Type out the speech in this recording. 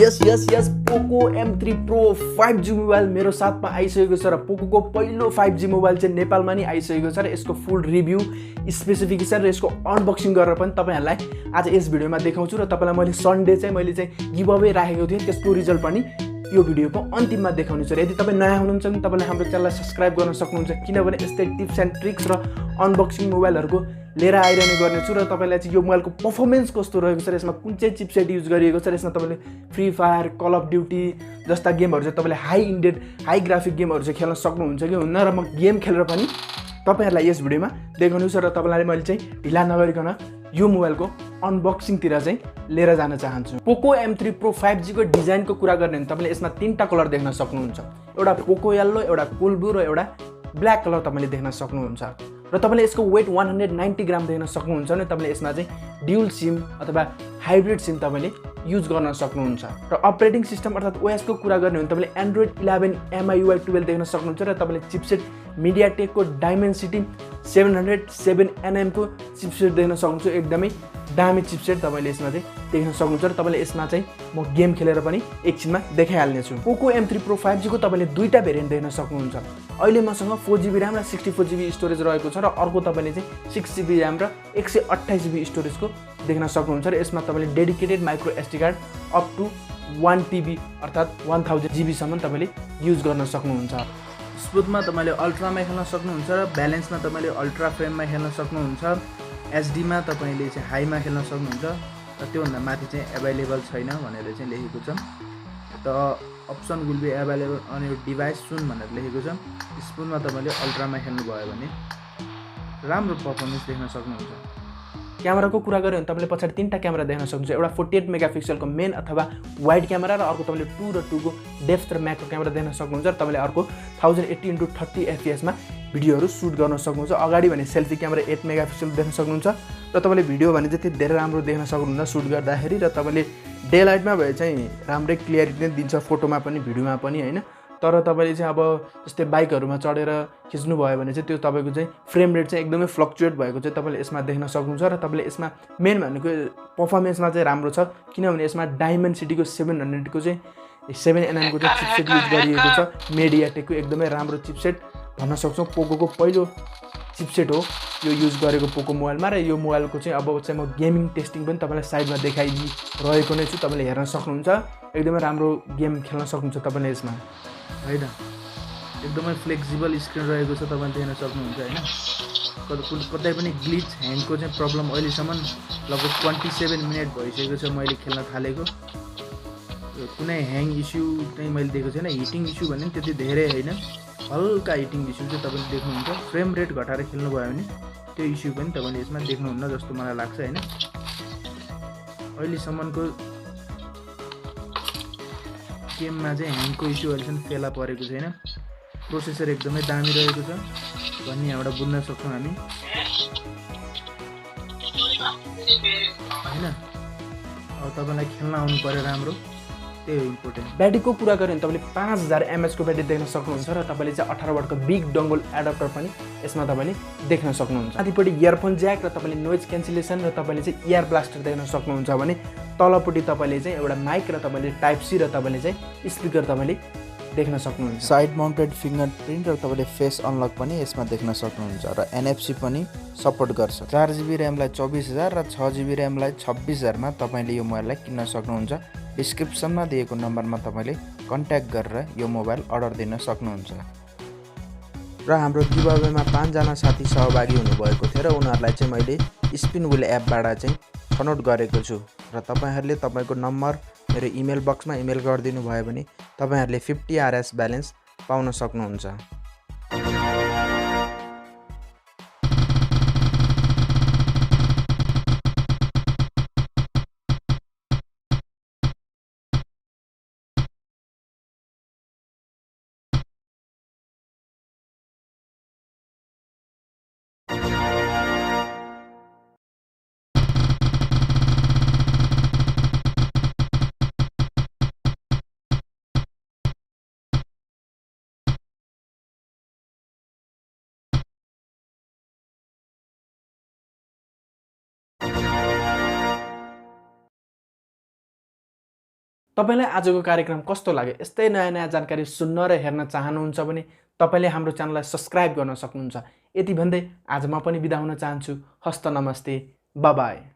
यस पोको M3 pro 5G mobile मेरो साथमा आइसकेको छ र पोकोको पहिलो 5G मोबाइल चाहिँ नेपालमा नि आइसकेको छ र यसको फुल रिभ्यू स्पेसिफिकेसन र यसको अनबक्सिङ गरेर पनि तपाईहरुलाई आज यस भिडियोमा देखाउँछु र तपाईलाई मैले सन्डे चाहिँ गिभ अवे राखेको थिएँ त्यसको रिजल्ट पनि यो भिडियोको अन्तिममा देखाउने छु। यदि तपाई नयाँ हुनुहुन्छ भने तपाईले हाम्रो च्यानललाई सब्स्क्राइब गर्न सक्नुहुन्छ किनभने यस्तै टिप्स एन्ड ट्रिक्स र अनबक्सिङ मोबाइलहरुको लिएर आइरहने गर्नेछु र तपाईलाई चाहिँ यो मोबाइलको परफर्मेन्स कस्तो रहेको छ र यसमा कुन चाहिँ चिपसेट युज गरिएको छ र यसमा तपाईले free fire call of duty जस्ता गेमहरु चाहिँ तपाईले हाई ग्राफिक गेमहरु चाहिँ खेल्न सक्नुहुन्छ कि हुन्न र म गेम खेलेर पनि तपाईहरुलाई यस भिडियोमा देखाउनु छु र तपाईलाई मैले चाहिँ ढिला नगरिकन यो मोबाइलको अनबक्सिङ तिर चाहिँ लिएर जान चाहन्छु। पोको M3 प्रो 5G को डिजाइनको कुरा गर्ने भने तपाईले यसमा तीनटा कलर देख्न सक्नुहुन्छ। एउटा पोको येलो, एउटा कुल ब्लू र एउटा ब्ल्याक कलर तपाईले देख्न सक्नुहुन्छ र तपाईले यसको वेट 190 ग्राम देख्न सक्नुहुन्छ भने तपाईले यसमा चाहिँ ड्युल सिम अथवा हाइब्रिड सिम तपाईले युज गर्न सक्नुहुन्छ र अपरेटिङ सिस्टम अर्थात OS को कुरा गर्ने भने तपाईले एन्ड्रोइड 11 MIUI 12 देख्न सक्नुहुन्छ र तपाईले चिपसेट MediaTek को डाइमेन्सिटी 707nm को चिपसेट देख्न सक्नुहुन्छ। एकदमै दामी चिपसेट तपाईले यसमा चाहिँ देख्न सक्नुहुन्छ र तपाईले यसमा चाहिँ म गेम खेलेर पनि एकछिनमा देखाइहाल्ने छु। पोको M3 प्रो 5G को तपाईले दुईटा भेरिएन्ट देख्न सक्नुहुन्छ। अहिले मसँग 4GB RAM र 64GB स्टोरेज रहेको छ र अर्को तपाईले चाहिँ 6GB RAM र 128GB स्टोरेजको देख्न सक्नुहुन्छ र यसमा तपाईले dedicated micro SD card up to 1TB अर्थात 1000GB सम्म तपाईले युज गर्न सक्नुहुन्छ। स्मुथमा तपाईले अल्ट्रामा खेल्न सक्नुहुन्छ र ब्यालेन्समा तपाईले अल्ट्रा फ्रेममा खेल्न सक्नुहुन्छ। SD मा तपाईले चाहिँ हाईमा खेल्न सक्नुहुन्छ र त्यो भन्दा माथि चाहिँ अवेलेबल छैन भनेर चाहिँ लेखेको छ। त option will be available on your device soon भनेर लेखेको छ। स्मुथमा तपाईले अल्ट्रामा खेल्नु भयो भने राम्रो परफर्मेन्स देख्न सक्नुहुन्छ। क्यामेराको कुरा गरे भने तपाईले पछाडी तीनटा क्यामेरा देख्न सक्नुहुन्छ। एउटा 48 मेगापिक्सलको मेन अथवा वाइड क्यामेरा र अर्को तपाईले 2 र 2 को डेप्थ र म्याक्रो क्यामेरा देख्न सक्नुहुन्छ र तपाईले अर्को 1080x30 fps मा भिडियोहरु सुट गर्न सक्नुहुन्छ। अगाडि भने सेल्फी क्यामेरा 8 मेगापिक्सल देख्न सक्नुहुन्छ र तपाईले भिडियो भने चाहिँ धेरै राम्रो देख्न सक्नुहुन्छ सुट गर्दाखेरि र तपाईले डे लाइटमा भए चाहिँ राम्रै क्लियरिटी दिन्छ फोटोमा पनि भिडियोमा पनि हैन। तर तपाईले चाहिँ अब जस्तै बाइकहरुमा चढेर खिच्नु भयो भने चाहिँ त्यो तपाईको चाहिँ फ्रेम रेट चाहिँ एकदमै फ्लक्चुएट भएको चाहिँ तपाईले यसमा देख्न सक्नुहुन्छ र तपाईले यसमा मेन भनेको परफर्मेन्समा चाहिँ राम्रो छ किनभने यसमा डाइमेन्सिटीको 700 को चाहिँ 7nm को चाहिँ चिपसेट युज गरिएको छ। MediaTek को एकदमै राम्रो चिपसेट भन्न सक्छौं। पोकोको पहिलो चिपसेट हो यो युज गरेको पोको मोबाइलमा र यो मोबाइलको चाहिँ अब चाहिँ म गेमिङ टेस्टिङ पनि तपाईलाई साइडमा देखाइरहेको नै छु। तपाईले हेर्न सक्नुहुन्छ एकदमै राम्रो गेम खेल्न सक्नुहुन्छ तपाईले यसमा हैन। एकदमै फ्लेक्सिबल स्क्रिन रहेको छ तपाईले देख्न सक्नुहुन्छ हैन। कतै पनि ग्लिच ह्याङको चाहिँ प्रब्लम अहिलेसम्म लगभग 27 मिनेट भइसकेको छ मैले खेल्न थालेको। कुनै ह्याङ इस्यु चाहिँ मैले देखेको छैन। हिटिङ इस्यु भने त्यति धेरै हैन, हल्का हिटिङ इस्यु चाहिँ तपाईले देख्नुहुन्छ। फ्रेम रेट घटाएर खेल्नु भयो भने त्यो इस्यु पनि तपाईले यसमा देख्नुहुन्न जस्तो मलाई लाग्छ हैन। अहिलेसम्मको गेममा चाहिँ ह्याङको इस्यु अहिलेसम्म फेला परेको छैन। प्रोसेसर एकदमै दामी रहेको छ भन्ने यहाँबाट बुझ्न सक्छौं हामी हैन। अब तपाईलाई खेल्न आउनु पर्यो राम्रो, त्यो इम्पोर्टेन्ट। ब्याट्रीको कुरा गरे भने तपाईले 5000 mAh को ब्याट्री देख्न सक्नुहुन्छ र तपाईले चाहिँ 18 वाटको बिग डङ्गल एडाप्टर पनि यसमा तपाईले देख्न सक्नुहुन्छ। माथिपट्टि इयरफोन ज्याक र तपाईले नोइज क्यान्सलेसन र तपाईले चाहिँ एयर ब्लास्टर देख्न सक्नुहुन्छ भने तलपट्टि तपाईले चाहिँ एउटा माइक र तपाईले टाइप सी र तपाईले चाहिँ स्पिकर तपाईले देख्न सक्नुहुन्छ। साइड माउन्टेड फिंगरप्रिन्ट र तपाईले फेस अनलक पनि यसमा देख्न सक्नुहुन्छ र NFC पनि सपोर्ट गर्छ। 4GB RAM लाई 24000 र 6GB RAM लाई 26000 मा तपाईले यो मोबाइललाई किन्न सक्नुहुन्छ। डिस्क्रिप्सनमा दिएको नम्बरमा तपाईले कन्ट्याक्ट गरेर यो मोबाइल अर्डर दिन सक्नुहुन्छ। र हाम्रो गिभ अवेमा 5 जना साथी सहभागी हुनुभएको थियो र उनीहरुलाई चाहिँ मैले स्पिन व्हील एपबाट चाहिँ छनौट गरेको छु र तपाईहरुले तपाईको नम्बर मेरो इमेल बक्समा इमेल गरिदिनु भयो भने तपाईहरुले 50 RS ब्यालेन्स पाउन सक्नुहुन्छ। तपाईलाई आजको कार्यक्रम कस्तो लाग्यो? यस्तै नयाँ नयाँ जानकारी सुन्न र हेर्न चाहनुहुन्छ भने तपाईले हाम्रो च्यानललाई सब्स्क्राइब गर्न सक्नुहुन्छ। यति भन्दै आज म पनि बिदा हुन चाहन्छु। हस्त नमस्ते, बाय बाय।